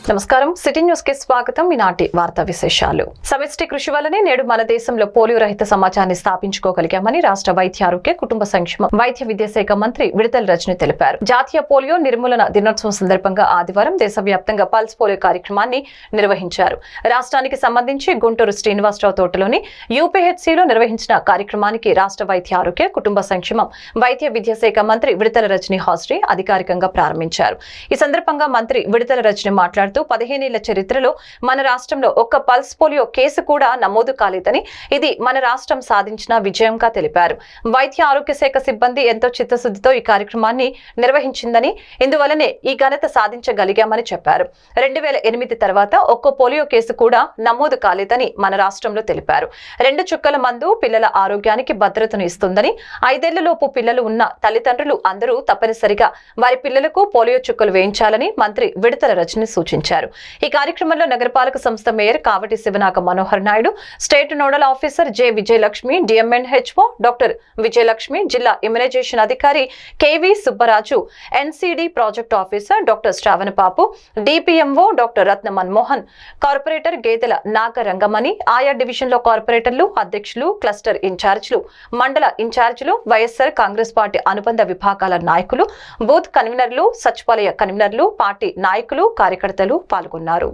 నమస్కారం city news కి స్వాగతం. ఈనాటి వార్తా విశేషాలు. సమిష్టి కృషి వల్లనే నేడు మన దేశంలో పోలియో రహిత సమాజాన్ని స్థాపించుకోగలిగామని రాష్ట్ర వైద్య ఆరోగ్య కుటుంబ సంక్షేమ వైద్య విద్యాశాఖ మంత్రి విడతల రజని తెలిపారు. జాతీయ పోలియో నిర్మూలన దినోత్సవం సందర్భంగా ఆదివారం దేశవ్యాప్తంగా పల్స్ పోలియో కార్యక్రమాన్ని నిర్వహించారు. రాష్ట్రానికి సంబంధించి గుంటూరు శ్రీనివాసరావు తోటలోని యూపీహెచ్సిలో నిర్వహించిన కార్యక్రమానికి రాష్ట్ర వైద్య ఆరోగ్య కుటుంబ సంక్షేమం వైద్య విద్యాశాఖ మంత్రి విడతల రజని హాజరై అధికారికంగా ప్రారంభించారు. ఈ సందర్భంగా మంత్రి విడతల రజని మాట్లాడుతూ 15 ఏళ్ల చరిత్రలో మన రాష్ట్రంలో ఒక్క పల్స్ పోలియో కేసు కూడా నమోదు కాలేదని, ఇది మన రాష్ట్రం సాధించిన విజయంగా తెలిపారు. వైద్య ఆరోగ్య శాఖ సిబ్బంది ఎంతో చిత్తశుద్ధితో ఈ కార్యక్రమాన్ని నిర్వహించిందని, ఇందువల్లనే ఈ ఘనత సాధించగలిగామని చెప్పారు. 2008 తర్వాత ఒక్క పోలియో కేసు కూడా నమోదు కాలేదని మన రాష్ట్రంలో తెలిపారు. 2 చుక్కల మందు పిల్లల ఆరోగ్యానికి భద్రతను ఇస్తుందని, 5 ఏళ్లలోపు పిల్లలు ఉన్న తల్లిదండ్రులు అందరూ తప్పనిసరిగా వారి పిల్లలకు పోలియో చుక్కలు వేయించాలని మంత్రి విడతల రజని సూచించారు. ఈ కార్యక్రమంలో నగరపాలక సంస్థ mayor Kavati Sivanaga Manohar Naidu, state nodal officer J Vijayalakshmi, DMNHO doctor Vijayalakshmi, జిల్లా ఇమ్యునైజేషన్ అధికారి KV Subbaraju, NCD project officer doctor Shravana Papu, DPMO doctor Ratna Manmohan, corporator Gedela Nagarangamani, ఆయా డివిజన్లో కార్పొరేటర్లు, అధ్యక్షులు, క్లస్టర్ ఇన్ఛార్జీలు, మండల ఇన్ఛార్జీలు, వైఎస్ఆర్ కాంగ్రెస్ పార్టీ అనుబంధ విభాగాల నాయకులు, బూత్ కన్వీనర్లు, సచివాలయ కన్వీనర్లు, పార్టీ నాయకులు, కార్యకర్తలు పాల్గొన్నారు.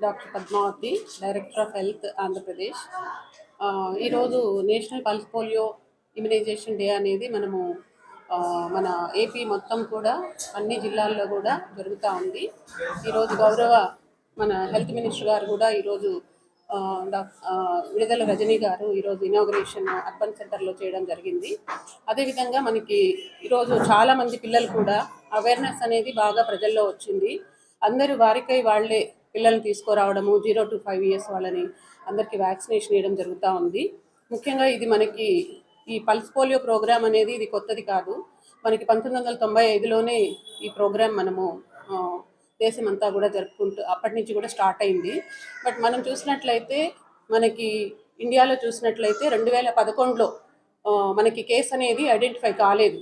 Doctor Padmavathi, director of health Andhra Pradesh. ఈరోజు national pulse polio immunisation day అనేది మన ఏపీ మొత్తం కూడా అన్ని జిల్లాల్లో కూడా జరుగుతూ ఉంది. ఈరోజు గౌరవ మన హెల్త్ మినిస్టర్ గారు కూడా ఈరోజు విడదల రజని గారు ఈరోజు ఇనాగరేషన్ అర్బన్ సెంటర్లో చేయడం జరిగింది. అదేవిధంగా మనకి ఈరోజు చాలామంది పిల్లలు కూడా అవేర్నెస్ అనేది బాగా ప్రజల్లో వచ్చింది. అందరూ వారికై వాళ్ళే పిల్లల్ని తీసుకురావడము, 0 to 5 years వాళ్ళని అందరికీ వ్యాక్సినేషన్ వేయడం జరుగుతూ ఉంది. ముఖ్యంగా ఇది మనకి ఈ పల్స్ పోలియో ప్రోగ్రామ్ అనేది ఇది కొత్తది కాదు. మనకి 1995లోనే ఈ ప్రోగ్రామ్ మనము దేశమంతా కూడా జరుపుకుంటూ అప్పటి నుంచి కూడా స్టార్ట్ అయింది. బట్ మనం చూసినట్లయితే మనకి ఇండియాలో చూసినట్లయితే 2011లో మనకి కేసు అనేది ఐడెంటిఫై కాలేదు.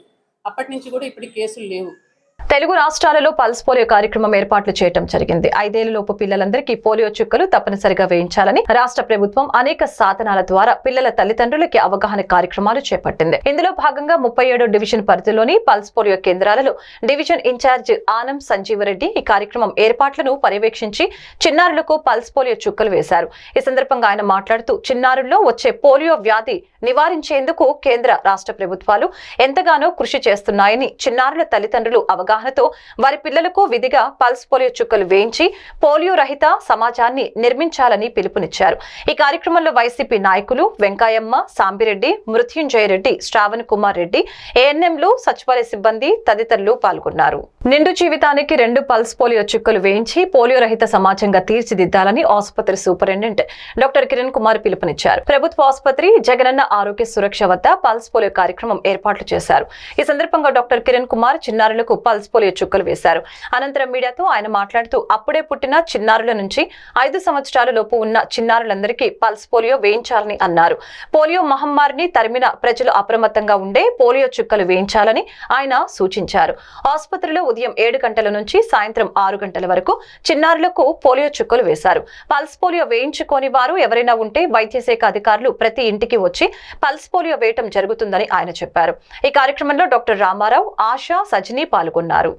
అప్పటి నుంచి కూడా ఇప్పటికి కేసులు లేవు. తెలుగు రాష్ట్రాలలో పల్స్ పోలియో కార్యక్రమం ఏర్పాట్లు చేయడం జరిగింది. 5 ఏళ్లలోపు పిల్లలందరికీ పోలియో చుక్కలు తప్పనిసరిగా వేయించాలని రాష్ట్ర ప్రభుత్వం అనేక సాధనాల ద్వారా పిల్లల తల్లిదండ్రులకి అవగాహన కార్యక్రమాలు చేపట్టింది. ఇందులో భాగంగా 37 డివిజన్ పరిధిలోని పల్స్ పోలియో కేంద్రాలలో డివిజన్ ఇన్ఛార్జ్ ఆనం సంజీవరెడ్డి ఈ కార్యక్రమం ఏర్పాట్లను పర్యవేక్షించి చిన్నారులకు పల్స్ పోలియో చుక్కలు వేశారు. ఈ సందర్భంగా ఆయన మాట్లాడుతూ చిన్నారుల్లో వచ్చే పోలియో వ్యాధి నివారించేందుకు కేంద్ర రాష్ట్ర ప్రభుత్వాలు ఎంతగానో కృషి చేస్తున్నాయని, చిన్నారుల తల్లిదండ్రులు అవగాహనతో వారి పిల్లలకు విధిగా పల్స్ పోలియో చుక్కలు వేయించి పోలియో రహిత సమాజాన్ని నిర్మించాలని పిలుపునిచ్చారు. ఈ కార్యక్రమంలో వైసీపీ నాయకులు వెంకాయమ్మ, సాంబిరెడ్డి, మృత్యుంజయరెడ్డి, శ్రావణ్ కుమార్ రెడ్డి, ఏఎన్ఎంలు, సచివాలయ సిబ్బంది తదితరులు పాల్గొన్నారు. నిండు జీవితానికి 2 పల్స్ పోలియో చుక్కలు వేయించి పోలియో రహిత సమాజంగా తీర్చిదిద్దాలని ఆసుపత్రి సూపరింటెండెంట్ డాక్టర్ కిరణ్ కుమార్ పిలుపునిచ్చారు. ప్రభుత్వ ఆసుపత్రి జగనన్న ఆరోగ్య సురక్ష వద్ద పల్స్ పోలియో కార్యక్రమం ఏర్పాట్లు చేశారు. ఈ సందర్భంగా డాక్టర్ కిరణ్ కుమార్ చిన్నారులకు పల్స్ పోలియో చుక్కలు వేశారు. అనంతరం మీడియాతో ఆయన మాట్లాడుతూ అప్పుడే పుట్టిన చిన్నారుల నుంచి 5 సంవత్సరాల లోపు ఉన్న చిన్నారులందరికీ పల్స్ పోలియో వేయించాలని అన్నారు. పోలియో మహమ్మారిని తరిమిన ప్రజలు అప్రమత్తంగా ఉండే పోలియో చుక్కలు వేయించాలని ఆయన సూచించారు. ఆసుపత్రిలో ఉదయం 7 గంటల నుంచి సాయంత్రం 6 గంటల వరకు చిన్నారులకు పోలియో చుక్కలు వేశారు. పల్స్ పోలియో వేయించుకోని వారు ఎవరైనా ఉంటే వైద్య శాఖ అధికారులు ప్రతి ఇంటికి వచ్చి పల్స్ పోలియో వేయటం జరుగుతుందని ఆయన చెప్పారు. ఈ కార్యక్రమంలో డాక్టర్ రామారావు, ఆశా, సజిని పాల్గొన్నారు.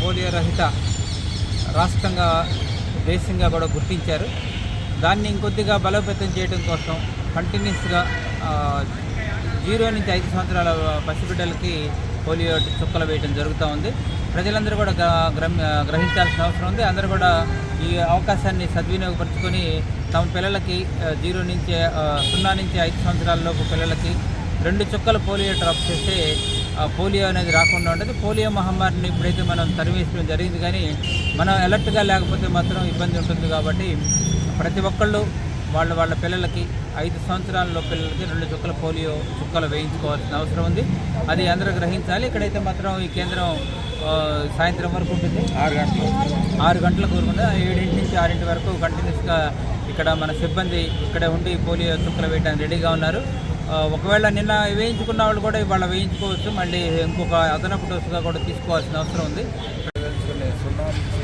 పోలియో రహిత రాష్ట్రంగా దేశంగా కూడా గుర్తించారు. దాన్ని ఇంకొద్దిగా బలోపేతం చేయడం కోసం కంటిన్యూస్గా 0 నుంచి 5 సంవత్సరాల పసిబిడ్డలకి పోలియో చుక్కలు వేయడం జరుగుతూ ఉంది. ప్రజలందరూ కూడా గ్రహించాల్సిన అవసరం ఉంది. అందరూ కూడా ఈ అవకాశాన్ని సద్వినియోగపరుచుకొని తమ పిల్లలకి 0 నుంచి 5 సంవత్సరాల లోపు పిల్లలకి 2 చుక్కల పోలియో డ్రాప్ చేస్తే పోలియో అనేది రాకుండా ఉంటుంది. పోలియో మహమ్మారిని ఇప్పుడైతే మనం తరివేయడం జరిగింది, కానీ మనం అలర్ట్గా లేకపోతే మాత్రం ఇబ్బంది ఉంటుంది. కాబట్టి ప్రతి ఒక్కళ్ళు వాళ్ళ పిల్లలకి 5 సంవత్సరాల పిల్లలకి 2 చుక్కల పోలియో చుక్కలు వేయించుకోవాల్సిన అవసరం ఉంది. అది అందరూ గ్రహించాలి. ఇక్కడైతే మాత్రం ఈ కేంద్రం సాయంత్రం వరకు ఉంటుంది, 6 గంటలకు ఉంటుంది. 7 నుంచి 6 వరకు కంటిన్యూస్గా ఇక్కడ మన సిబ్బంది ఇక్కడే ఉండి పోలియో చుక్కలు వేయడానికి రెడీగా ఉన్నారు. ఒకవేళ నిన్న వేయించుకున్న వాళ్ళు కూడా ఇవాళ వేయించుకోవచ్చు. మళ్ళీ ఇంకొక అదనపు డోసుగా కూడా తీసుకోవాల్సిన అవసరం ఉంది.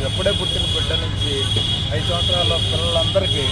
ఎప్పుడే పుట్టిన బిడ్డ నుంచి 5 సంవత్సరాల పిల్లలందరికీ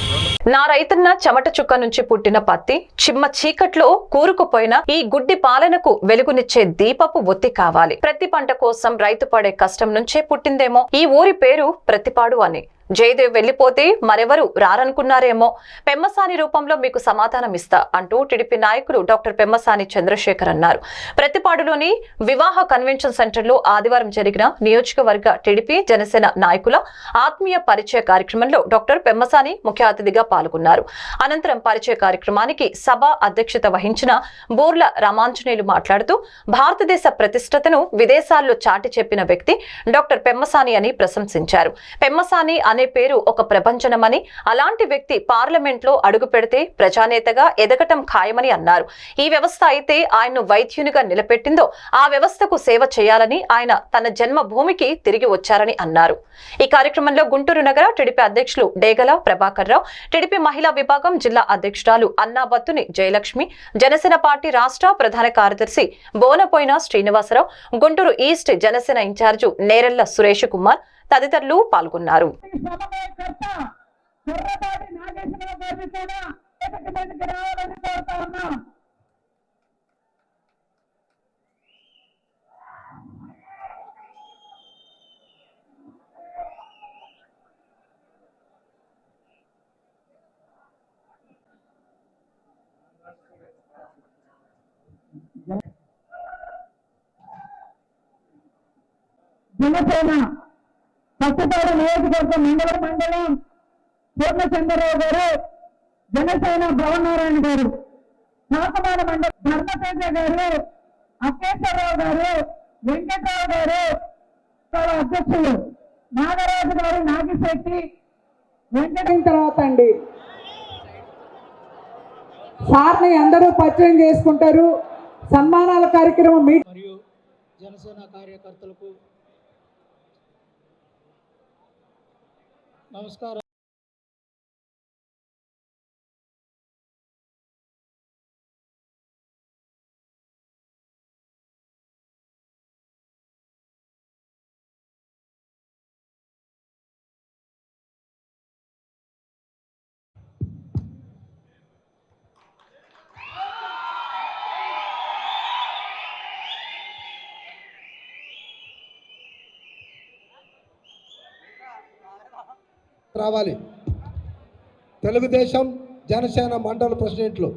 నా రైతన్న చెమట చుక్క నుంచి పుట్టిన పత్తి చిమ్మ చీకట్లో కూరుకుపోయిన ఈ గుడ్డి పాలనకు వెలుగునిచ్చే దీపపు ఒత్తి కావాలి. ప్రతి పంట కోసం రైతు పడే కష్టం నుంచే పుట్టిందేమో ఈ ఊరి పేరు ప్రతిపాడు అని. జయదేవ్ వెళ్లిపోతే మరెవరు రారనుకున్నారేమో, పెమ్మసాని రూపంలో మీకు సమాధానం ఇస్తా అంటూ టీడీపీ నాయకులు డాక్టర్ పెమ్మసాని చంద్రశేఖర్ అన్నారు. ప్రతిపాడులోని వివాహ కన్వెన్షన్ సెంటర్లో ఆదివారం జరిగిన నియోజకవర్గ టీడీపీ జనసేన నాయకుల ఆత్మీయ పరిచయ కార్యక్రమంలో డాక్టర్ పెమ్మసాని ముఖ్య అతిథిగా పాల్గొన్నారు. అనంతరం పరిచయ కార్యక్రమానికి సభ అధ్యక్షత వహించిన బూర్ల రామాంజనేయులు మాట్లాడుతూ భారతదేశ ప్రతిష్టతను విదేశాల్లో చాటి చెప్పిన వ్యక్తి డాక్టర్ పెమ్మసాని అని ప్రశంసించారు. పెమ్మసాని అనే పేరు ఒక ప్రపంచనమని, అలాంటి వ్యక్తి పార్లమెంట్ లో అడుగు పెడితే ప్రజానేతగా ఎదగటం ఖాయమని అన్నారు. ఈ వ్యవస్థ అయితే ఆయన్ను వైద్యునిగా నిలబెట్టిందో ఆ వ్యవస్థకు సేవ చేయాలని ఆయన తన జన్మభూమికి తిరిగి వచ్చారని అన్నారు. ఈ కార్యక్రమంలో గుంటూరు నగర టీడీపీ అధ్యక్షులు డేగల ప్రభాకర్ రావు, టీడీపీ మహిళా విభాగం జిల్లా అధ్యక్షురాలు అన్నాబత్తుని జయలక్ష్మి, జనసేన పార్టీ రాష్ట్ర ప్రధాన కార్యదర్శి బోనపోయిన శ్రీనివాసరావు, గుంటూరు ఈస్ట్ జనసేన ఇన్ఛార్జు నేరెళ్ల సురేష్ కుమార్ తదితరులు పాల్గొన్నారు. జనసేన పచ్చపాడు నియోజకవర్గం మండలం పూర్ణచంద్రరావు గారు, జనసేన భవనారాయణ గారు, నాకమాన మండలం ధర్మతేజ గారు, అక్కేశ్వరరావు గారు, వెంకట్రావు గారు, అధ్యక్షులు నాగరాజు గారు, నాగిశెట్టి వెంకటైన తర్వాత అండి సార్ని అందరూ పరిచయం చేసుకుంటారు. సన్మానాల కార్యక్రమం మరియు జనసేన కార్యకర్తలకు నమస్కారం. రావాలి. తెలుగుదేశం జనసేన మండల ప్రెసిడెంట్లు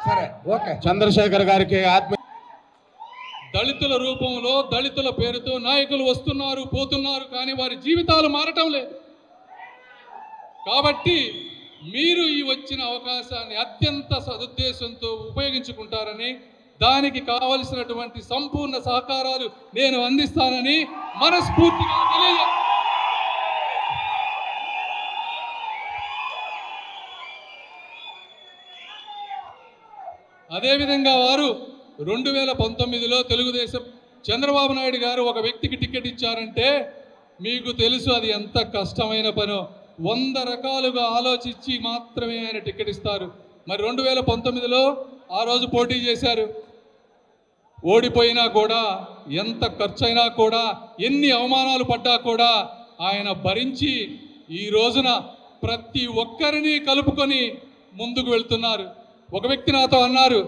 సరే ఓకే. చంద్రశేఖర్ గారికి దళితుల రూపంలో దళితుల పేరుతో నాయకులు వస్తున్నారు పోతున్నారు, కానీ వారి జీవితాలు మారటం లేదు. కాబట్టి మీరు ఈ వచ్చిన అవకాశాన్ని అత్యంత సదుద్దేశంతో ఉపయోగించుకుంటారని, దానికి కావలసినటువంటి సంపూర్ణ సహకారాలు నేను అందిస్తానని మనస్ఫూర్తిగా తెలియజేస్తాను. అదేవిధంగా వారు 2019లో తెలుగుదేశం చంద్రబాబు నాయుడు గారు ఒక వ్యక్తికి టికెట్ ఇచ్చారంటే మీకు తెలుసు అది ఎంత కష్టమైన పనో. 100 రకాలుగా ఆలోచించి మాత్రమే ఆయన టికెట్ ఇస్తారు. మరి 2019లో ఆ రోజు పోటీ చేశారు, ఓడిపోయినా కూడా, ఎంత ఖర్చైనా కూడా, ఎన్ని అవమానాలు పడ్డా కూడా ఆయన భరించి ఈ రోజున ప్రతి ఒక్కరిని కలుపుకొని ముందుకు వెళ్తున్నారు. ఒక వ్యక్తి నాతో అన్నారు,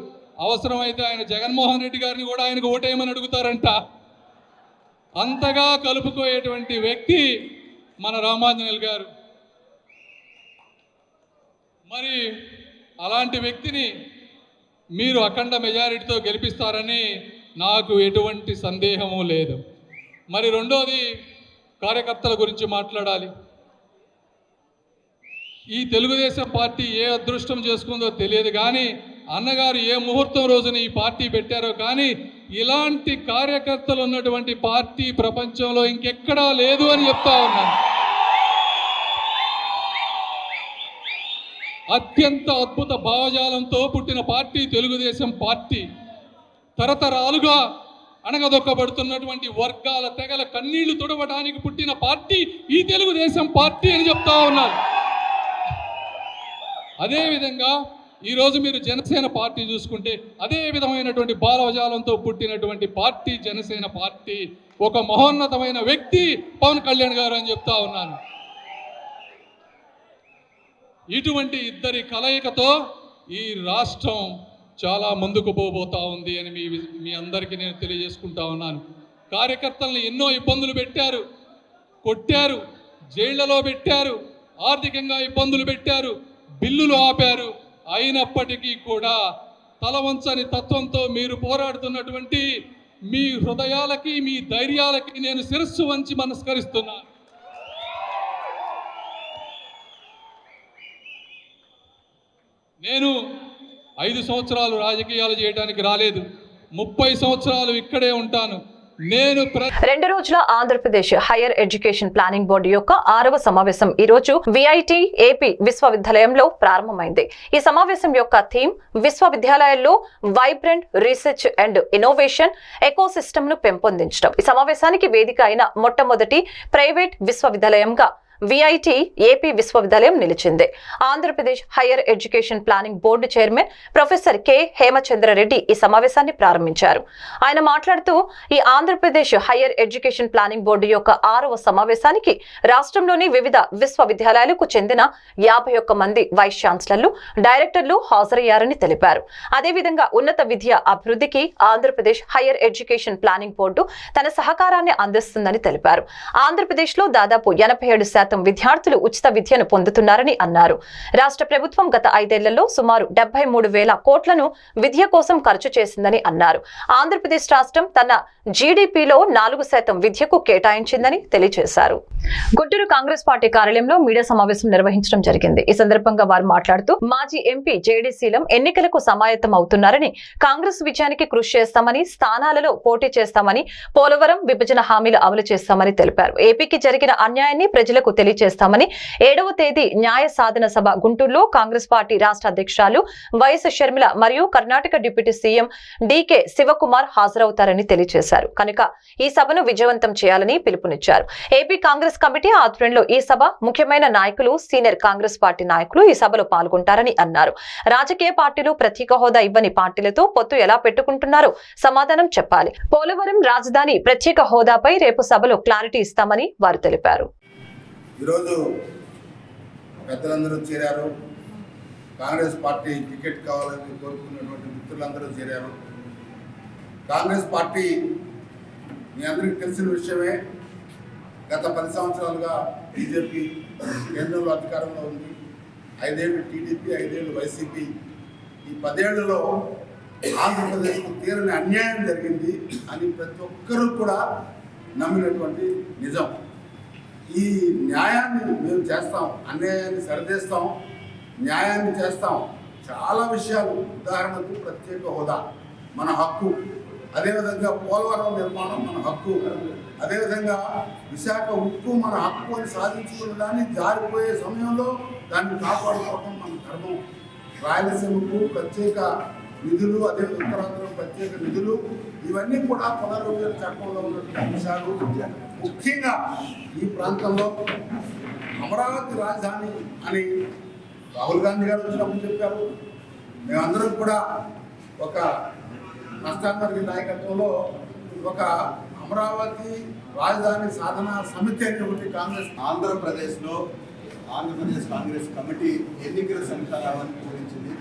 అవసరమైతే ఆయన జగన్మోహన్ రెడ్డి గారిని కూడా ఆయనకు ఓటేయమని అడుగుతారంట. అంతగా కలుపుకోయేటువంటి వ్యక్తి మన రామాంజనేయులు గారు. మరి అలాంటి వ్యక్తిని మీరు అఖండ మెజారిటీతో గెలిపిస్తారని నాకు ఎటువంటి సందేహము లేదు. మరి రెండోది, కార్యకర్తల గురించి మాట్లాడాలి. ఈ తెలుగుదేశం పార్టీ ఏ అదృష్టం చేసుకుందో తెలియదు, కానీ అన్నగారు ఏ ముహూర్తం రోజున ఈ పార్టీ పెట్టారో కానీ ఇలాంటి కార్యకర్తలు ఉన్నటువంటి పార్టీ ప్రపంచంలో ఇంకెక్కడా లేదు అని చెప్తా ఉన్నాను. అత్యంత అద్భుత భావజాలంతో పుట్టిన పార్టీ తెలుగుదేశం పార్టీ. తరతరాలుగా అణగదొక్కబడుతున్నటువంటి వర్గాల తెగల కన్నీళ్లు తుడవడానికి పుట్టిన పార్టీ ఈ తెలుగుదేశం పార్టీ అని చెప్తా ఉన్నారు. అదేవిధంగా ఈరోజు మీరు జనసేన పార్టీ చూసుకుంటే అదే విధమైనటువంటి భావజాలంతో పుట్టినటువంటి పార్టీ జనసేన పార్టీ. ఒక మహోన్నతమైన వ్యక్తి పవన్ కళ్యాణ్ గారు అని చెప్తా ఉన్నాను. ఇటువంటి ఇద్దరి కలయికతో ఈ రాష్ట్రం చాలా ముందుకు పోబోతా ఉంది అని మీ అందరికీ నేను తెలియజేసుకుంటా ఉన్నాను. కార్యకర్తలను ఎన్నో ఇబ్బందులు పెట్టారు, కొట్టారు, జైళ్లలో పెట్టారు, ఆర్థికంగా ఇబ్బందులు పెట్టారు, బిల్లులు ఆపారు. అయినప్పటికీ కూడా తలవంచని తత్వంతో మీరు పోరాడుతున్నటువంటి మీ హృదయాలకి, మీ ధైర్యాలకి నేను శిరస్సు వంచి నమస్కరిస్తున్నాను. నేను 5 సంవత్సరాలు రాజకీయాలు చేయడానికి రాలేదు, 30 సంవత్సరాలు ఇక్కడే ఉంటాను. నేను 2 రోజుల Andhra Pradesh higher education planning board యొక్క 6వ సమావేశం ఈ రోజు విఐటి ఏపీ విశ్వవిద్యాలయంలో ప్రారంభమైంది. ఈ సమావేశం యొక్క థీమ్ విశ్వవిద్యాలయాల్లో vibrant research and innovation ecosystem ను పెంపొందించడం. ఈ సమావేశానికి వేదిక అయిన మొట్టమొదటి ప్రైవేట్ విశ్వవిద్యాలయంగా విఐటి ఏపీ విశ్వవిద్యాలయం నిలిచింది. Andhra Pradesh higher education planning board chairman professor K Hemachandra Reddy ఈ సమావేశాన్ని ప్రారంభించారు. ఆయన మాట్లాడుతూ ఈ Andhra Pradesh higher education planning board యొక్క 6వ సమావేశానికి రాష్ట్రంలోని వివిధ విశ్వవిద్యాలయాలకు చెందిన 51 మంది వైస్ ఛాన్సలర్లు, డైరెక్టర్లు హాజరయ్యారని తెలిపారు. అదేవిధంగా ఉన్నత విద్య అభివృద్ధికి Andhra Pradesh higher education planning board తన సహకారాన్ని అందిస్తుందని తెలిపారు. ఆంధ్రప్రదేశ్ లో దాదాపు 87% విద్యార్థులు ఉచిత విద్యను పొందుతున్నారని అన్నారు. రాష్ట్ర ప్రభుత్వం గత 5 ఏళ్లలో సుమారు 73,000 కోట్లను విద్య కోసం ఖర్చు చేసిందని అన్నారు. ఆంధ్రప్రదేశ్ రాష్ట్రం తన జీడీపీలో 4% విద్యకు కేటాయించిందని తెలియజేశారు. గుంటూరు కాంగ్రెస్ పార్టీ కార్యాలయంలో మీడియా సమావేశం నిర్వహించడం జరిగింది. ఈ సందర్భంగా వారు మాట్లాడుతూ మాజీ ఎంపీ జేడీసీలం ఎన్నికలకు సమాయత్తం అవుతున్నారని, కాంగ్రెస్ విజయానికి కృషి చేస్తామని, స్థానాలలో పోటీ చేస్తామని, పోలవరం విభజన హామీలు అమలు చేస్తామని తెలిపారు. ఏపీకి జరిగిన అన్యాయాన్ని ప్రజలకు తెలియజేస్తామని 7వ తేదీ న్యాయ సాధన సభ గుంటూరులో కాంగ్రెస్ పార్టీ రాష్ట్ర అధ్యక్షురాలు వైఎస్ షర్మిల మరియు Karnataka deputy CM DK Shivakumar హాజరవుతారని తెలియజేశారు. కనుక ఈ సభను విజయవంతం చేయాలని పిలుపునిచ్చారు. ఏపీ కాంగ్రెస్ కమిటీ ఆధ్వర్యంలో ఈ సభ ముఖ్యమైన నాయకులు, సీనియర్ కాంగ్రెస్ పార్టీ నాయకులు ఈ సభలో పాల్గొంటారని అన్నారు. రాజకీయ పార్టీలు ప్రత్యేక హోదా ఇవ్వని పార్టీలతో పొత్తు ఎలా పెట్టుకుంటున్నారో సమాధానం చెప్పాలి. పోలవరం రాజధాని ప్రత్యేక హోదాపై రేపు సభలో క్లారిటీ ఇస్తామని వారు తెలిపారు. ఈరోజు పెద్దలందరూ చేరారు. కాంగ్రెస్ పార్టీ టికెట్ కావాలని కోరుకున్నటువంటి మిత్రులందరూ చేరారు. కాంగ్రెస్ పార్టీ మీ అందరికీ తెలిసిన విషయమే. గత 10 సంవత్సరాలుగా బీజేపీ కేంద్రంలో అధికారంలో ఉంది. 5 ఏళ్ళు టీడీపీ, 5 ఏళ్ళు వైసీపీ ఈ 10 ఏళ్లలో ఆంధ్రప్రదేశ్కు తీరని అన్యాయం జరిగింది అని ప్రతి ఒక్కరూ కూడా నమ్మినటువంటి నిజం. ఈ న్యాయాన్ని మేము చేస్తాం, అన్యాయాన్ని సరిచేస్తాం, న్యాయాన్ని చేస్తాం. చాలా విషయాలు, ఉదాహరణకు ప్రత్యేక హోదా మన హక్కు, అదేవిధంగా పోలవరం నిర్మాణం మన హక్కు, అదేవిధంగా విశాఖ ఉక్కు మన హక్కు అని సాధించుకున్న దాన్ని జారిపోయే సమయంలో దాన్ని కాపాడుకోవడం మన ధర్మం. రాయలసీమకు ప్రత్యేక నిధులు, అదే ఉత్తరాంధ్ర ప్రత్యేక నిధులు, ఇవన్నీ కూడా పునర్విభజన చట్టంలో ఉన్నటువంటి అంశాలు. ముఖ్యంగా ఈ ప్రాంతంలో అమరావతి రాజధాని అని రాహుల్ గాంధీ గారు వచ్చినప్పుడు చెప్పారు. మేమందరం కూడా ఒక నష్టాంగర్గి నాయకత్వంలో ఒక అమరావతి రాజధాని సాధన సమితి అని ఒకటి కాంగ్రెస్ ఆంధ్రప్రదేశ్ కాంగ్రెస్ కమిటీ ఎన్నికల సంఘాలను పూరించింది.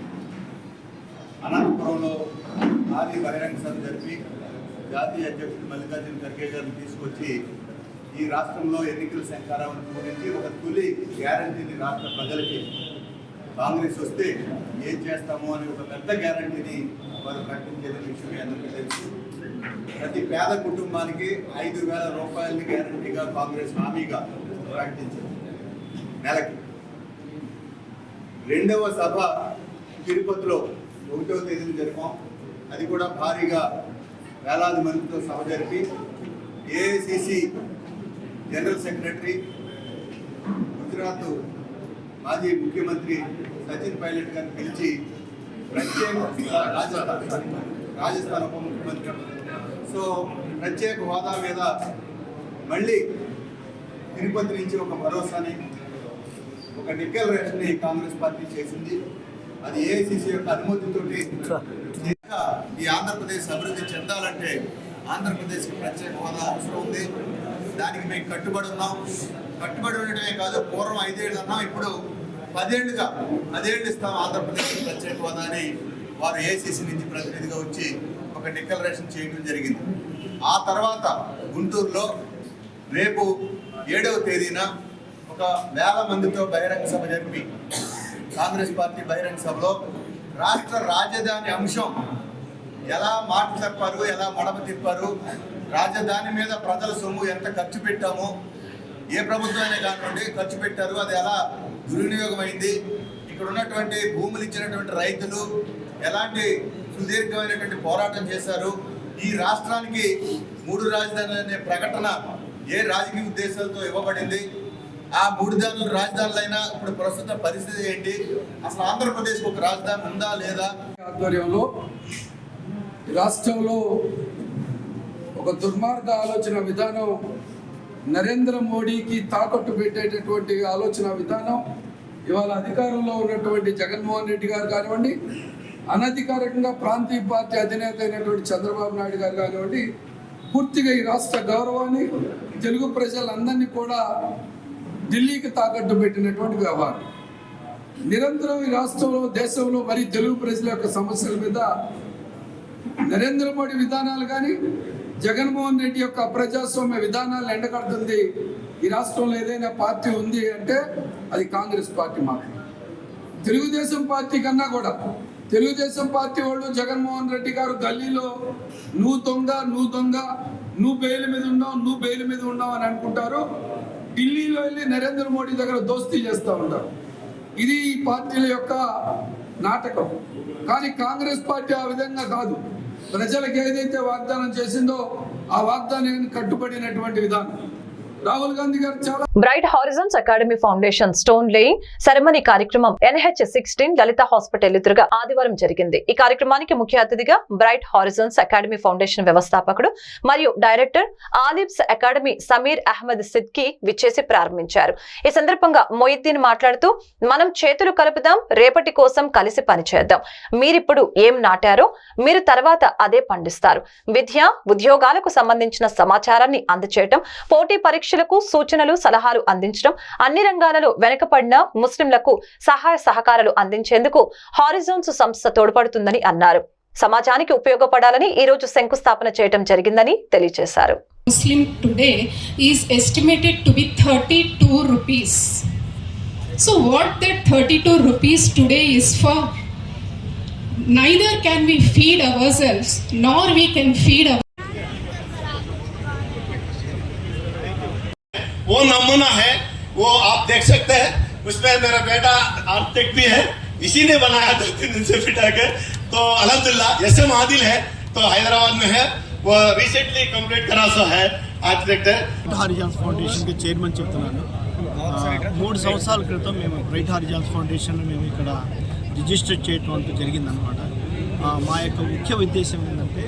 అనంతపురంలో భారీ బహిరంగ సభ జరిపి జాతీయ అధ్యక్షుడు మల్లికార్జున ఖర్గే గారిని తీసుకొచ్చి ఈ రాష్ట్రంలో ఎన్నికల శంఖారావం పూరించి ఒక తొలి గ్యారంటీని రాష్ట్ర ప్రజలకి కాంగ్రెస్ వస్తే ఏం చేస్తామో అని ఒక పెద్ద గ్యారంటీని వారు ప్రకటించేది విషయం అందరికీ తెలుసు. ప్రతి పేద కుటుంబానికి 5,000 రూపాయలని గ్యారంటీగా కాంగ్రెస్ హామీగా ప్రకటించింది నెలకి. రెండవ సభ తిరుపతిలో 1వ తేదీన జరిపాం. అది కూడా భారీగా వేలాది మందితో సభ జరిపి ఏఐసిసి జనరల్ సెక్రటరీ, గుజరాత్ మాజీ ముఖ్యమంత్రి సచిన్ పైలట్ గారిని పిలిచి ప్రత్యేక రాజస్థాన్ ఉప ముఖ్యమంత్రి ప్రత్యేక హోదా మీద మళ్ళీ తిరుపతి నుంచి ఒక భరోసాని, ఒక డిక్లరేషన్ని కాంగ్రెస్ పార్టీ చేసింది. అది ఏఐసిసి యొక్క అనుమతితోటి ఈ ఆంధ్రప్రదేశ్ అభివృద్ధి చెందాలంటే ఆంధ్రప్రదేశ్కి ప్రత్యేక హోదా అవసరం ఉంది. దానికి మేము కట్టుబడి ఉన్నాం. కట్టుబడి ఉండటమే కాదు, పూర్వం 5 ఏళ్ళు అన్నాం, ఇప్పుడు 10 ఏళ్ళుగా 10 ఏళ్ళు ఇస్తాం ఆంధ్రప్రదేశ్కి ప్రత్యేక హోదా అని వారు ఏఐసిసి నుంచి ప్రతినిధిగా వచ్చి ఒక డిక్లరేషన్ చేయడం జరిగింది. ఆ తర్వాత గుంటూరులో రేపు 7వ తేదీన ఒక 1000 మందితో బహిరంగ సభ జరిపి కాంగ్రెస్ పార్టీ బహిరంగ సభలో రాష్ట్ర రాజధాని అంశం ఎలా మాట చెప్పారు, ఎలా మడమ తిప్పారు, రాజధాని మీద ప్రజల సొమ్ము ఎంత ఖర్చు పెట్టామో, ఏ ప్రభుత్వమైనా కానివ్వండి ఖర్చు పెట్టారు, అది ఎలా దుర్వినియోగం అయింది, ఇక్కడ ఉన్నటువంటి భూములు ఇచ్చినటువంటి రైతులు ఎలాంటి సుదీర్ఘమైనటువంటి పోరాటం చేశారు, ఈ రాష్ట్రానికి 3 రాజధానులు అనే ప్రకటన ఏ రాజకీయ ఉద్దేశాలతో ఇవ్వబడింది, ఆ 3 రాజధానులైనా ఇప్పుడు ప్రస్తుత పరిస్థితి ఏంటి, అసలు ఆంధ్రప్రదేశ్కి ఒక రాజధాని ఉందా లేదా. ఆధ్వర్యంలో రాష్ట్రంలో ఒక దుర్మార్గ ఆలోచన విధానం, నరేంద్ర మోడీకి తాకట్టు పెట్టేటటువంటి ఆలోచన విధానం ఇవాళ అధికారంలో ఉన్నటువంటి జగన్మోహన్ రెడ్డి గారు కానివ్వండి, అనధికారికంగా ప్రాంతీయ పార్టీ అధినేత అయినటువంటి చంద్రబాబు నాయుడు గారు కానివ్వండి, పూర్తిగా ఈ రాష్ట్ర గౌరవాన్ని, తెలుగు ప్రజలందరినీ కూడా ఢిల్లీకి తాకట్టు పెట్టినటువంటి వ్యవహారం. నిరంతరం ఈ రాష్ట్రంలో, దేశంలో మరి తెలుగు ప్రజల యొక్క సమస్యల మీద నరేంద్ర మోడీ విధానాలు కానీ, జగన్మోహన్ రెడ్డి యొక్క అప్రజాస్వామ్య విధానాలు ఎండగడుతుంది ఈ రాష్ట్రంలో ఏదైనా పార్టీ ఉంది అంటే అది కాంగ్రెస్ పార్టీ మాత్రమే. తెలుగుదేశం పార్టీ కన్నా కూడా తెలుగుదేశం పార్టీ వాళ్ళు జగన్మోహన్ రెడ్డి గారు గల్లీలో నువ్వు దొంగ, నువ్వు బెయిల్ మీద ఉన్నావు అని అనుకుంటారు. ఢిల్లీలో వెళ్ళి నరేంద్ర మోడీ దగ్గర దోస్తీ చేస్తూ ఉంటారు. ఇది ఈ పార్టీల యొక్క నాటకం. కానీ కాంగ్రెస్ పార్టీ ఆ విధంగా కాదు. ప్రజలకు ఏదైతే వాగ్దానం చేసిందో ఆ వాగ్దానానికి కట్టుబడినటువంటి విధానం. రాహుల్ గాంధీ గారు చాలా bright horizons academy foundation stone laying ceremony కార్యక్రమం NH16 లలిత హాస్పిటల్ ఎదురుగా ఆదివారం జరిగింది. ఈ కార్యక్రమానికి ముఖ్య అతిథిగా బ్రైట్ హారిజన్స్ అకాడమీ ఫౌండేషన్ వ్యవస్థాపకుడు మరియు డైరెక్టర్ ఆలిబ్స్ అకాడమీ సమీర్ అహ్మద్ సిద్కి విచ్చేసి ప్రారంభించారు. ఈ సందర్భంగా మొయిద్దీన్ మాట్లాడుతూ, మనం చేతులు కలుపుదాం, రేపటి కోసం కలిసి పనిచేద్దాం. మీరిప్పుడు ఏం నాటారో మీరు తర్వాత అదే పండిస్తారు. విద్య, ఉద్యోగాలకు సంబంధించిన సమాచారాన్ని అందచేయటం, పోటీ పరీక్షలకు సూచనలు, సలహాలు అందించడం, అన్ని రంగాలలో వెనుకబడిన ముస్లింలకు సహాయ సహకారాలు అందించేందుకు హారిజన్స్ సంస్థ తోడ్పడుతుందని అన్నారు. సమాజానికి ఉపయోగపడాలని ఈ రోజు శంకుస్థాపన చేయడం జరిగిందని తెలియజేశారు. Muslim today is estimated to be 32 rupees. So what that 32 rupees today is for? neither can we feed ourselves nor we can feed our वो नमूना है, वो आप देख सकते हैं। उसमें मेरा बेटा आर्किटेक्ट भी है, इसी ने बनाया 2-3 दिन से फिटा के। तो अल्हम्दुलिल्लाह SM आदिल है, तो हैदराबाद में है, वो रिसेंटली कंप्लीट करा सा है आर्किटेक्ट है। హారిజాన్స్ ఫౌండేషన్ కి చైర్మన్ చెప్తున్నాను. 3 సంవత్సరాల క్రితం మేము బ్రైట్ హారిజాన్స్ ఫౌండేషన్ మేము ఇక్కడ రిజిస్టర్ చేయడం అంటూ జరిగిందనమాట. మా యొక్క ముఖ్య ఉద్దేశం ఏంటంటే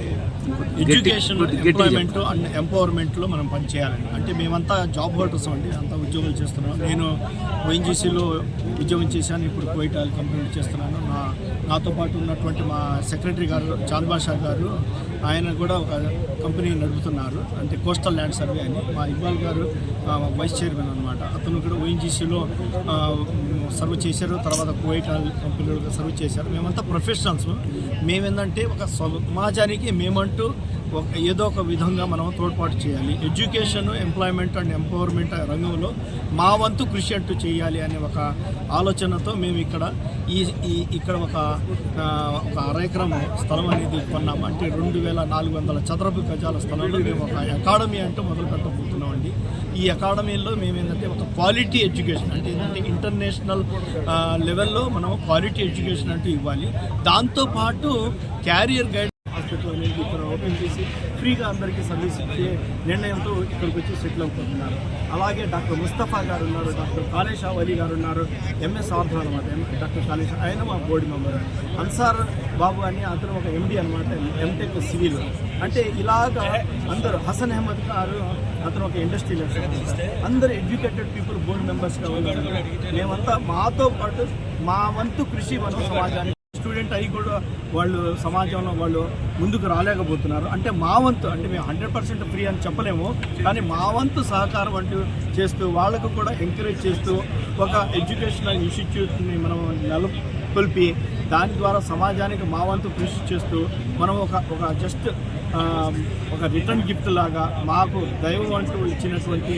ఎడ్యుకేషన్, ఎంప్లాయ్మెంట్ అండ్ ఎంపవర్మెంట్లో మనం పనిచేయాలని. అంటే మేమంతా జాబ్ హోల్డర్స్ అండి, అంతా ఉద్యోగాలు చేస్తున్నాం. నేను ONGCలో ఉద్యోగం చేశాను, ఇప్పుడు కువైట్ ఆయిల్ కంపెనీలో చేస్తున్నాను. నాతో పాటు ఉన్నటువంటి మా సెక్రటరీ గారు చాంద్ బాషా గారు, ఆయన కూడా ఒక కంపెనీ నడుపుతున్నారు, అంటే కోస్టల్ ల్యాండ్ సర్వే అని. మా ఇక్బాల్ గారు వైస్ చైర్మన్ అనమాట, అతను కూడా ONGCలో సర్వ్ చేశారు, తర్వాత కువైట్ ఆయిల్ కంపెనీలో సర్వ్ చేశారు. మేమంతా ప్రొఫెషనల్స్. మేమేంటంటే ఒక సమాజానికి మేమంటూ ఏదో ఒక విధంగా మనం తోడ్పాటు చేయాలి. ఎడ్యుకేషన్, ఎంప్లాయ్మెంట్ అండ్ ఎంపవర్మెంట్ రంగంలో మా వంతు కృషి అంటూ చేయాలి అనే ఒక ఆలోచనతో మేము ఇక్కడ ఒక 1/2 ఎకరం స్థలం అనేది కొన్నాము. అంటే 2400 చదరపు గజాల స్థలంలో మేము ఒక అకాడమీ అంటూ మొదలు పెట్టబోతున్నామండి. ఈ అకాడమీలో మేము ఏంటంటే ఒక క్వాలిటీ ఎడ్యుకేషన్, అంటే ఏంటంటే ఇంటర్నేషనల్ లెవెల్లో మనం క్వాలిటీ ఎడ్యుకేషన్ అంటూ ఇవ్వాలి. దాంతోపాటు క్యారియర్ గైడ్ హాస్పిటల్ అనేది ఇక్కడ ఓపెన్ చేసి ఫ్రీగా అందరికీ సర్వీస్ ఇచ్చే నిర్ణయంతో ఇక్కడికి వచ్చి సెటిల్ అవుతున్నారు. అలాగే డాక్టర్ ముస్తఫా గారు ఉన్నారు, డాక్టర్ కాలేషా వలీ గారు ఉన్నారు, MS ఆర్థర్ అనమాట, డాక్టర్ కాలేషా, ఆయన మా బోర్డు మెంబర్. అన్సార్ బాబు అని అతను ఒక MD అనమాట, MTech సివిల్. అంటే ఇలాగా అందరూ, హసన్ అహ్మద్ గారు అతను ఒక ఇండస్ట్రియల్, అందరూ ఎడ్యుకేటెడ్ పీపుల్ బోర్డు మెంబర్స్గా ఉన్నారు. మేమంతా మాతో పాటు మా వంతు కృషి మనం సమాజానికి, స్టూడెంట్ అయ్యి కూడా వాళ్ళు సమాజంలో వాళ్ళు ముందుకు రాలేకపోతున్నారు. అంటే మా వంతు, అంటే మేము 100% ఫ్రీ అని చెప్పలేము, కానీ మా వంతు సహకారం అంటూ చేస్తూ వాళ్ళకు కూడా ఎంకరేజ్ చేస్తూ ఒక ఎడ్యుకేషనల్ ఇన్స్టిట్యూట్ని మనం నెలకొల్పి దాని ద్వారా సమాజానికి మా వంతు కృషి చేస్తూ మనం ఒక జస్ట్ ఒక రిటర్న్ గిఫ్ట్ లాగా మాకు దైవం అంటూ ఇచ్చినటువంటి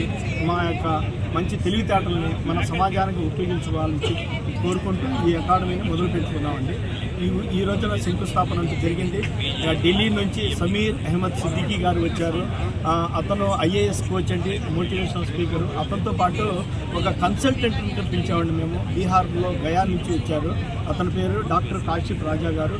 మా యొక్క మంచి తెలివితేటలని మన సమాజానికి ఉపయోగించుకోవాలని కోరుకుంటూ ఈ అకాడమీని మొదలు పెట్టుకున్నామండి. ఈ రోజున శంకుస్థాపన అంటూ జరిగింది. ఢిల్లీ నుంచి సమీర్ అహ్మద్ సిద్దికీ గారు వచ్చారు. అతను IAS కోచ్ అండి, మోటివేషనల్ స్పీకరు. అతనితో పాటు ఒక కన్సల్టెంట్ని పిలిచామండి మేము, బీహార్లో గయా నుంచి వచ్చారు. అతని పేరు డాక్టర్ కాశిఫ్ రాజా గారు.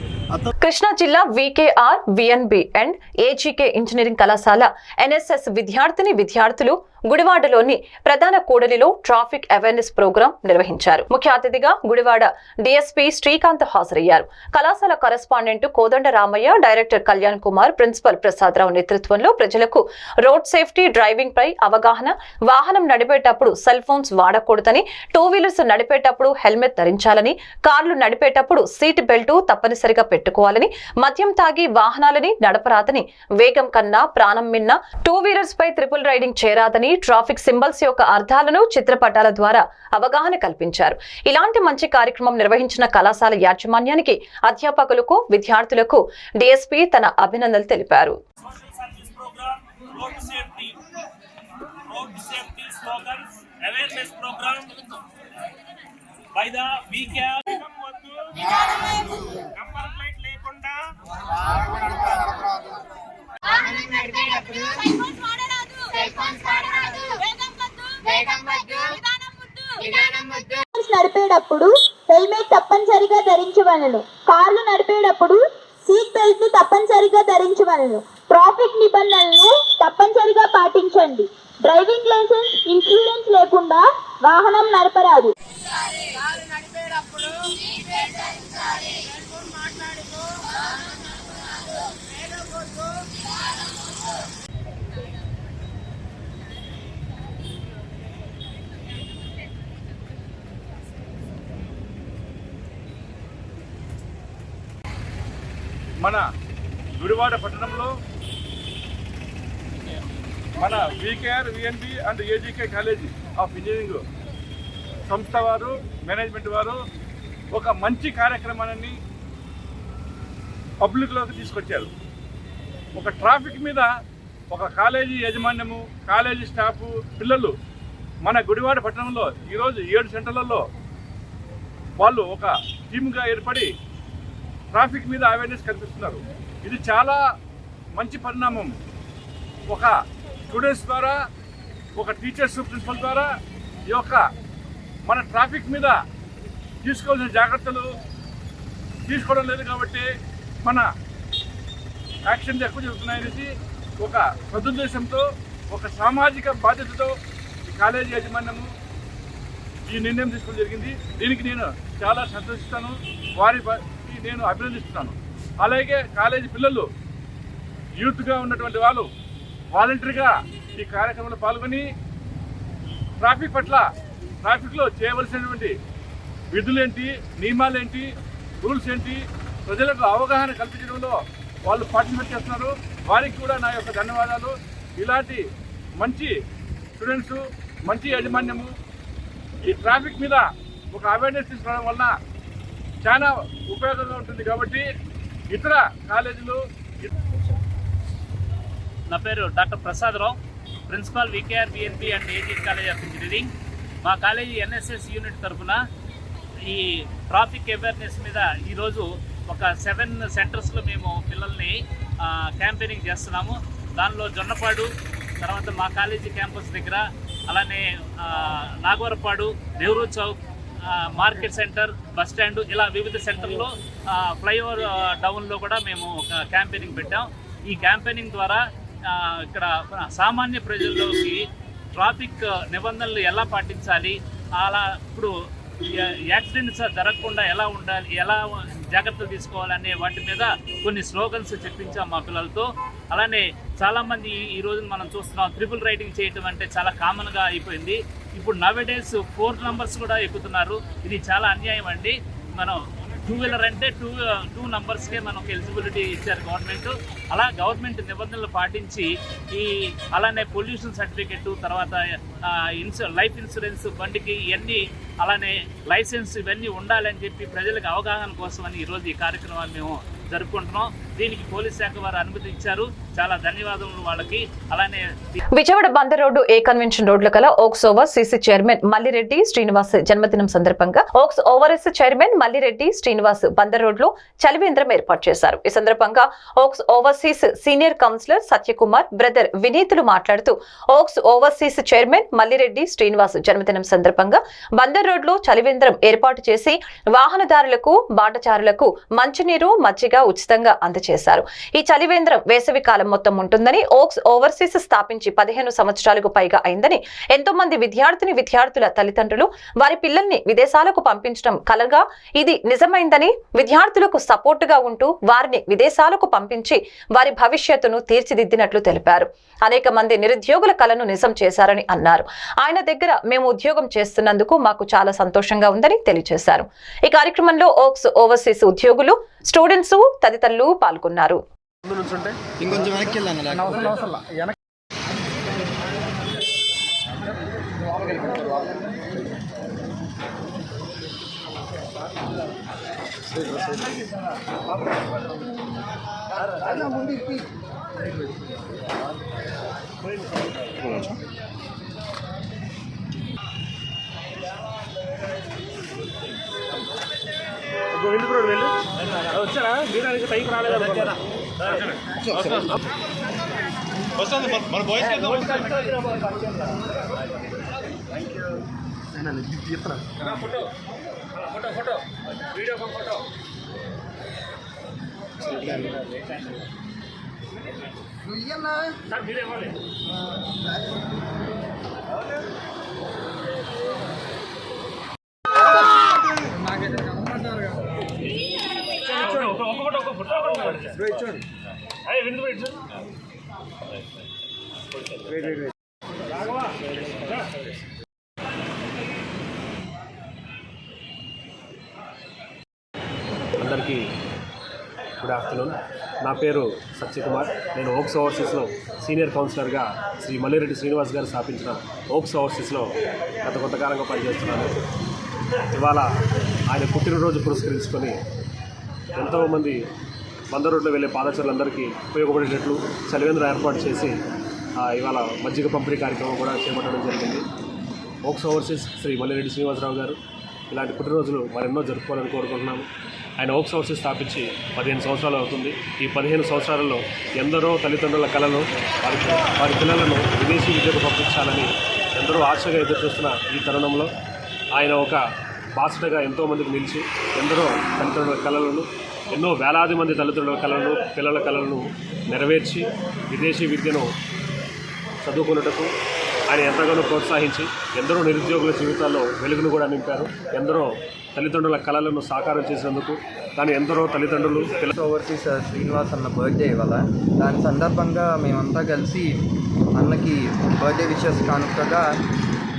కృష్ణా జిల్లా VKR, VNB and AGK engineering కళాశాల NSS విద్యార్థులు గుడివాడలోని ప్రధాన కూడలిలో ట్రాఫిక్ అవేర్నెస్ ప్రోగ్రాం నిర్వహించారు. ముఖ్య అతిథిగా గుడివాడ DSP శ్రీకాంత్ హాజరయ్యారు. కళాశాల కరెస్పాండెంట్ కోదండ రామయ్య, డైరెక్టర్ కళ్యాణ్ కుమార్, ప్రిన్సిపల్ ప్రసాదరావు నేతృత్వంలో ప్రజలకు రోడ్ సేఫ్టీ, డ్రైవింగ్ పై అవగాహన, వాహనం నడిపేటప్పుడు సెల్ ఫోన్స్ వాడకూడదని, 2 వీలర్స్ నడిపేటప్పుడు హెల్మెట్ ధరించాలని, కార్లు నడిపేటప్పుడు సీట్ బెల్ట్ తప్పనిసరిగా పెట్టుకోవాలని, మద్యం తాగి వాహనాలని నడపరాదని, వేగం కన్నా ప్రాణం మిన్న 2 వీలర్స్ పై ట్రిపుల్ రైడింగ్ చేరాదని, ట్రాఫిక్ సింబల్స్ యొక్క అర్థాలను చిత్రపటాల ద్వారా అవగాహన కల్పించారు. ఇలాంటి మంచి కార్యక్రమం నిర్వహించిన కళాశాల యాజమాన్యానికి, అధ్యాపకులకు, విద్యార్థులకు DSP తన అభినందనలు తెలిపారు. నడిపేటప్పుడు హెల్మెట్ తప్పనిసరిగా ధరించవలెను. కార్లు నడిపేటప్పుడు సీట్ బెల్ట్ తప్పనిసరిగా ధరించవలెను. ట్రాఫిక్ నిబంధనలను తప్పనిసరిగా పాటించండి. డ్రైవింగ్ లైసెన్స్, ఇన్సూరెన్స్ లేకుండా వాహనం నడపరాదు. మన గుడివాడ పట్టణంలో మన VKR, VNB and AGK college of engineering సంస్థ వారు, మేనేజ్మెంట్ వారు ఒక మంచి కార్యక్రమాన్ని పబ్లిక్లోకి తీసుకొచ్చారు. ఒక ట్రాఫిక్ మీద ఒక కాలేజీ యాజమాన్యము, కాలేజీ స్టాఫ్, పిల్లలు మన గుడివాడ పట్టణంలో ఈరోజు 7 సెంటర్లలో వాళ్ళు ఒక టీమ్గా ఏర్పడి ట్రాఫిక్ మీద అవేర్నెస్ కల్పిస్తున్నారు. ఇది చాలా మంచి పరిణామం. ఒక స్టూడెంట్స్ ద్వారా, ఒక టీచర్స్, ప్రిన్సిపల్ ద్వారా ఈ యొక్క మన ట్రాఫిక్ మీద తీసుకోవాల్సిన జాగ్రత్తలు తీసుకోవడం లేదు కాబట్టి మన యాక్షన్స్ ఎక్కువ జరుగుతున్నాయనేసి ఒక సదుద్దేశంతో, ఒక సామాజిక బాధ్యతతో ఈ కాలేజీ యాజమాన్యము ఈ నిర్ణయం తీసుకోవడం జరిగింది. దీనికి నేను చాలా సంతోషిస్తాను, వారికి నేను అభినందిస్తున్నాను. అలాగే కాలేజీ పిల్లలు, యూత్గా ఉన్నటువంటి వాళ్ళు వాలంటరీగా ఈ కార్యక్రమంలో పాల్గొని ట్రాఫిక్ పట్ల, ట్రాఫిక్లో చేయవలసినటువంటి విధులేంటి, నియమాలేంటి, రూల్స్ ఏంటి, ప్రజలకు అవగాహన కల్పించడంలో వాళ్ళు పార్టిసిపేట్ చేస్తున్నారు. వారికి కూడా నా యొక్క ధన్యవాదాలు. ఇలాంటి మంచి స్టూడెంట్స్, మంచి యాజమాన్యము ఈ ట్రాఫిక్ మీద ఒక అవేర్నెస్ తీసుకోవడం వలన చాలా ఉపయోగంగా ఉంటుంది. కాబట్టి ఇతర కాలేజీలు. నా పేరు doctor Prasada Rao, principal VKR VNP and AG college of engineering. మా కాలేజీ ఎన్ఎస్ఎస్ యూనిట్ తరఫున ఈ ట్రాఫిక్ అవేర్నెస్ మీద ఈరోజు ఒక 7 సెంటర్స్లో మేము పిల్లల్ని క్యాంపెయినింగ్ చేస్తున్నాము. దానిలో జొన్నపాడు, తర్వాత మా కాలేజీ క్యాంపస్ దగ్గర, అలానే Nagavarapadu, Nehru Chowk, market centre, bus stand, ఇలా వివిధ సెంటర్లో ఫ్లైఓవర్ డౌన్లో కూడా మేము ఒక క్యాంపెయినింగ్ పెట్టాం. ఈ క్యాంపెయినింగ్ ద్వారా ఇక్కడ సామాన్య ప్రజల్లోకి ట్రాఫిక్ నిబంధనలు ఎలా పాటించాలి, అలా ఇప్పుడు యాక్సిడెంట్స్ జరగకుండా ఎలా ఉండాలి, ఎలా జాగ్రత్తలు తీసుకోవాలనే వాటి మీద కొన్ని స్లోగన్స్ చెప్పించాం మా పిల్లలతో. అలానే చాలామంది ఈ రోజు మనం చూస్తున్నాం, ట్రిపుల్ రైడింగ్ చేయటం అంటే చాలా కామన్గా అయిపోయింది. ఇప్పుడు నవేడేస్ 4 నంబర్స్ కూడా ఎక్కుతున్నారు. ఇది చాలా అన్యాయం అండి. మనం 2 వీలర్ అంటే 2 నంబర్స్కే మనకు ఎలిజిబిలిటీ ఇచ్చారు గవర్నమెంట్. అలా గవర్నమెంట్ నిబంధనలు పాటించి అలానే పొల్యూషన్ సర్టిఫికెట్, తర్వాత లైఫ్ ఇన్సూరెన్స్ బండికి ఇవన్నీ, అలానే లైసెన్స్, ఇవన్నీ ఉండాలని చెప్పి ప్రజలకు అవగాహన కోసమని ఈరోజు ఈ కార్యక్రమాన్ని మేము జరుపుకుంటున్నాం. దీనికి పోలీస్ శాఖ వారు అనుమతి ఇచ్చారు, చాలా ధన్యవాదములు వాళ్ళకి. అలానే విజయవాడ బందర్ రోడ్డు ఏ కన్వెన్షన్ రోడ్ల కల Oaks overseas chairman Mallireddy Srinivas జన్మదినం సందర్భంగా Oaks overseas chairman Mallireddy Srinivas Bandar road లో చలివేంద్రం ఏర్పాటు చేశారు. ఈ సందర్భంగా Oaks overseas senior counsellor Satyakumar brother వినీతులు మాట్లాడుతూ, Oaks overseas chairman Mallireddy Srinivas జన్మదినం సందర్భంగా బందర్ రోడ్ లో చలివేంద్రం ఏర్పాటు చేసి వాహనదారులకు, బాటచారులకు మంచినీరు, మజ్జిగ ఉచితంగా అందజేశారు. ఈ చలివేంద్రం వేసవి కాలం మొత్తం ఉంటుందని, ఓక్స్ ఓవర్సీస్ స్థాపించి 15 సంవత్సరాలకు పైగా అయిందని, ఎంతో మంది విద్యార్థుల తల్లిదండ్రులు వారి పిల్లల్ని విదేశాలకు పంపించడం కలగా ఇది నిజమైందని, విద్యార్థులకు సపోర్టుగా ఉంటూ వారిని విదేశాలకు పంపించి వారి భవిష్యత్తును తీర్చిదిద్దినట్లు తెలిపారు. అనేక మంది నిరుద్యోగుల కలను నిజం చేశారని అన్నారు. ఆయన దగ్గర మేము ఉద్యోగం చేస్తున్నందుకు మాకు చాలా సంతోషంగా ఉందని తెలియజేశారు. ఈ కార్యక్రమంలో ఓక్స్ ఓవర్సీస్ ఉద్యోగులు, స్టూడెంట్స్ తదితరులు పాల్గొన్నారు. ఇంకొంచెం వెనక్కి వచ్చారా వీడానికి పైకి రాలేదు. మన boys photo video photo sir video ఇవ్వాలి. అందరికీ గుడ్ ఆఫ్టర్నూన్. నా పేరు సత్యకుమార్. నేను ఓక్స్ ఓవర్సీస్లో సీనియర్ కౌన్సిలర్గా శ్రీ మల్లిరెడ్డి శ్రీనివాస్ గారు స్థాపించిన ఓక్స్ ఓవర్సీస్లో గత కొంతకాలంగా పనిచేస్తున్నాను. ఇవాళ ఆయన పుట్టినరోజు పురస్కరించుకొని ఎంతోమంది బందర్ రోడ్లో వెళ్ళే పాదచారులందరికీ ఉపయోగపడేటట్లు చలివేంద్రం ఏర్పాటు చేసి ఇవాళ మజ్జిగ పంపిణీ కార్యక్రమం కూడా చేపట్టడం జరిగింది. ఓక్స్ ఓవర్సీస్ శ్రీ మల్లిరెడ్డి శ్రీనివాసరావు గారు ఇలాంటి పుట్టినరోజులు మరెన్నో జరుపుకోవాలని కోరుకుంటున్నాము. ఆయన ఓక్స్ ఓవర్సీస్ స్థాపించి 15 సంవత్సరాలు అవుతుంది. ఈ 15 సంవత్సరాలలో ఎందరో తల్లిదండ్రుల కళలు వారి పిల్లలను విదేశీ విద్యకు పంపించాలని ఎందరో ఆశగా ఎదురుచూస్తున్న ఈ తరుణంలో ఆయన ఒక బాసటగా ఎంతోమందికి నిలిచి ఎందరో తల్లిదండ్రుల కళలను, ఎన్నో వేలాది మంది తల్లిదండ్రుల కళలను, పిల్లల కళలను నెరవేర్చి విదేశీ విద్యను చదువుకున్నటకు ఆయన ఎంతగానో ప్రోత్సహించి ఎందరో నిరుద్యోగుల జీవితాల్లో వెలుగును కూడా నింపారు. ఎందరో తల్లిదండ్రుల కళలను సాకారం చేసినందుకు దాని ఎందరో తల్లిదండ్రులు ఓవర్సీస్ శ్రీనివాస్ అన్న బర్త్డే ఇవాళ. దాని సందర్భంగా మేమంతా కలిసి అన్నకి బర్త్డే విషెస్ కానుకగా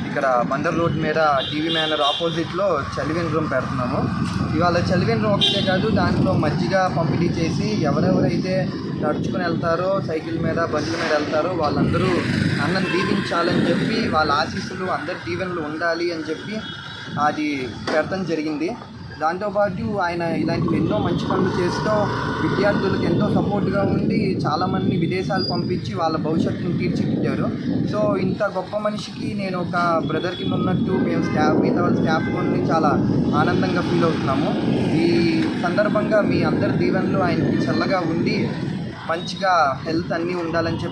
ఇక్కడ బందర్ రోడ్ మీద టీవీ మేనర్ ఆపోజిట్లో చలివిన్ రూమ్ పెడుతున్నాము. ఇవాళ చలివిన్ రూమ్ ఒకటే కాదు, దాంట్లో మజ్జిగ పంపిణీ చేసి ఎవరెవరైతే నడుచుకుని వెళ్తారో, సైకిల్ మీద, బండ్ల మీద వెళ్తారో వాళ్ళందరూ అన్నను దీవించాలని చెప్పి, వాళ్ళ ఆశీస్సులు అందరి దీవెనలు ఉండాలి అని చెప్పి అది పెడతాం జరిగింది. దాంతోపాటు ఆయన ఇలాంటివి ఎన్నో మంచి పనులు చేస్తూ విద్యార్థులకు ఎంతో సపోర్ట్గా ఉండి చాలామంది విదేశాలు పంపించి వాళ్ళ భవిష్యత్తును తీర్చిదిద్దారు. సో ఇంత గొప్ప మనిషికి నేను ఒక బ్రదర్ కింద ఉన్నట్టు మేము మిగతా వాళ్ళ స్టాఫ్ కొన్ని చాలా ఆనందంగా ఫీల్ అవుతున్నాము. ఈ సందర్భంగా మీ అందరి దీవెనలు ఆయనకి చల్లగా ఉండి మంచిగా హెల్త్ అన్నీ ఉండాలని చెప్పి